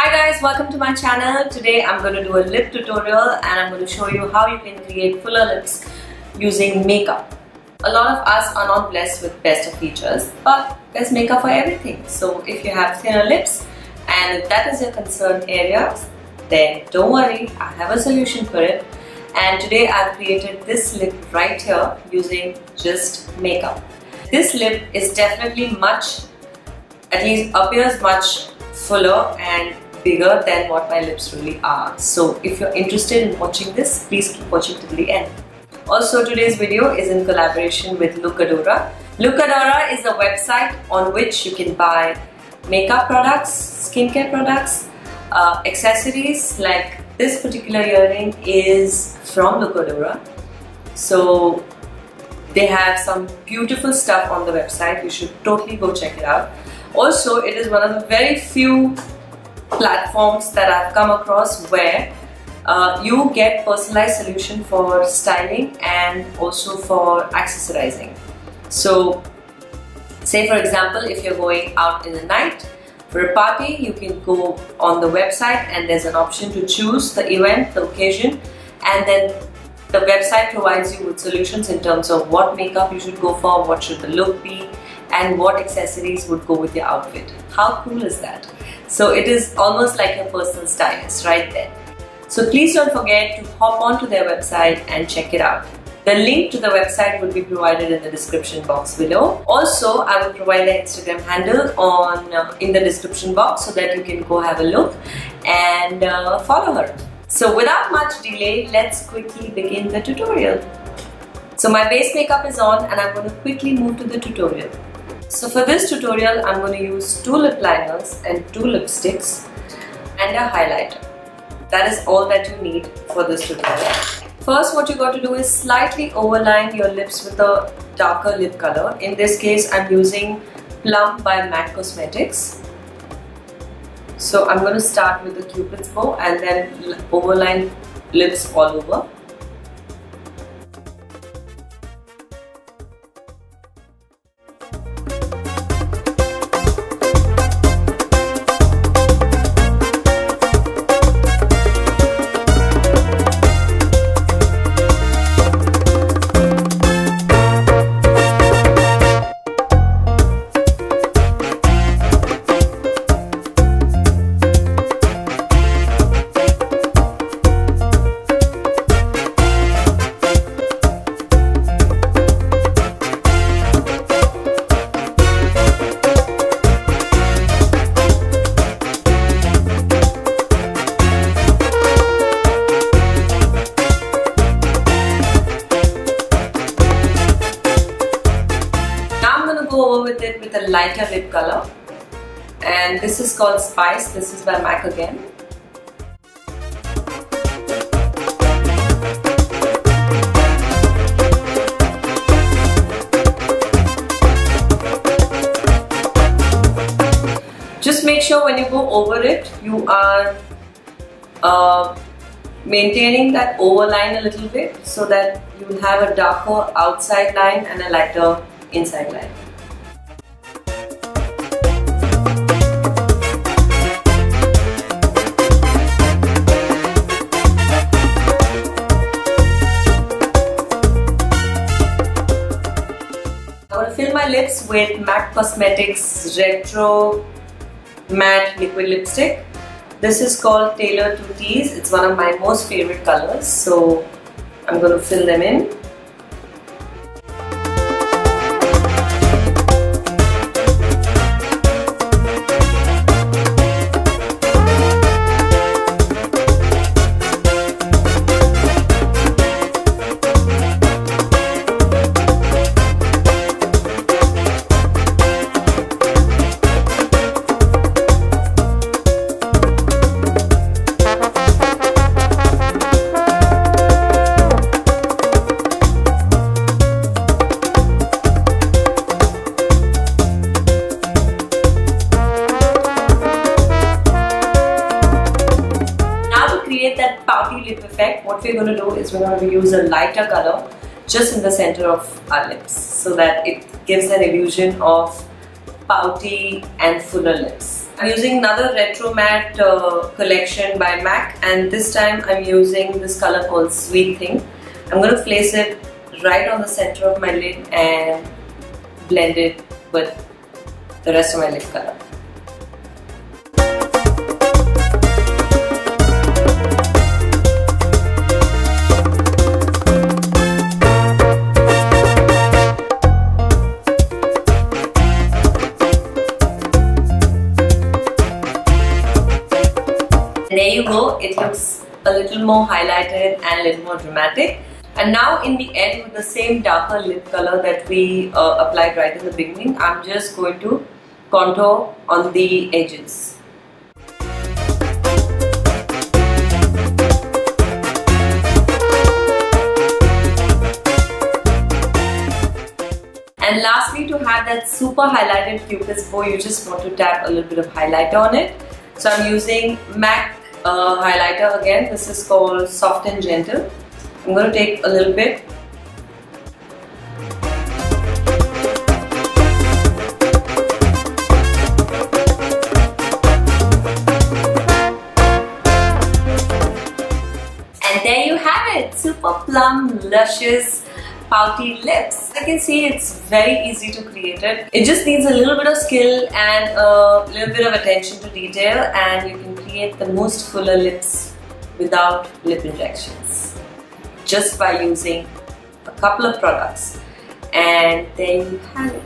Hi guys, welcome to my channel. Today I'm going to do a lip tutorial and I'm going to show you how you can create fuller lips using makeup. A lot of us are not blessed with best of features, but there's makeup for everything. So if you have thinner lips and if that is your concern area, then don't worry, I have a solution for it. And today I've created this lip right here using just makeup. This lip is definitely at least appears much fuller and bigger than what my lips really are. So if you're interested in watching this, please keep watching till the end. Also, today's video is in collaboration with Lookadora. Lookadora is a website on which you can buy makeup products, skincare products, accessories. Like this particular earring is from Lookadora. So they have some beautiful stuff on the website. You should totally go check it out. Also, it is one of the very few platforms that I've come across where you get personalized solution for styling and also for accessorizing. So say for example, if you're going out in the night for a party, you can go on the website and there's an option to choose the event, the occasion, and then the website provides you with solutions in terms of what makeup you should go for, what should the look be, and what accessories would go with your outfit. How cool is that? So it is almost like your personal stylist right there. So please don't forget to hop onto their website and check it out. The link to the website will be provided in the description box below. Also, I will provide their Instagram handle in the description box so that you can go have a look and follow her. So without much delay, let's quickly begin the tutorial. So my base makeup is on and I'm going to quickly move to the tutorial. So for this tutorial, I'm going to use 2 lip liners and 2 lipsticks and a highlighter. That is all that you need for this tutorial. First, what you got to do is slightly overline your lips with a darker lip color. In this case, I'm using Plum by MAC Cosmetics. So I'm going to start with the Cupid's bow and then overline lips all over. Go over with it with a lighter lip color, and this is called Spice. This is by MAC again. Just make sure when you go over it, you are maintaining that overline a little bit so that you will have a darker outside line and a lighter inside line. Fill my lips with MAC Cosmetics Retromatte liquid lipstick. This is called Tailored to Tease. It's one of my most favorite colors, so I'm going to fill them in. That pouty lip effect, what we're going to do is we're going to use a lighter color just in the center of our lips so that it gives an illusion of pouty and fuller lips. I'm using another Retromatte collection by MAC, and this time I'm using this color called Sweet Thing. I'm going to place it right on the center of my lid and blend it with the rest of my lip color. There you go, it looks a little more highlighted and a little more dramatic. And now in the end, with the same darker lip color that we applied right in the beginning, I'm just going to contour on the edges. And lastly, to have that super highlighted cupid's bow, you just want to tap a little bit of highlighter on it. So I'm using MAC highlighter again. This is called Soft and Gentle. I'm going to take a little bit. And there you have it, super plum, luscious, pouty lips. As you can see, it's very easy to create it. It just needs a little bit of skill and a little bit of attention to detail, and you can create the most fuller lips without lip injections, just by using a couple of products. And there you have it.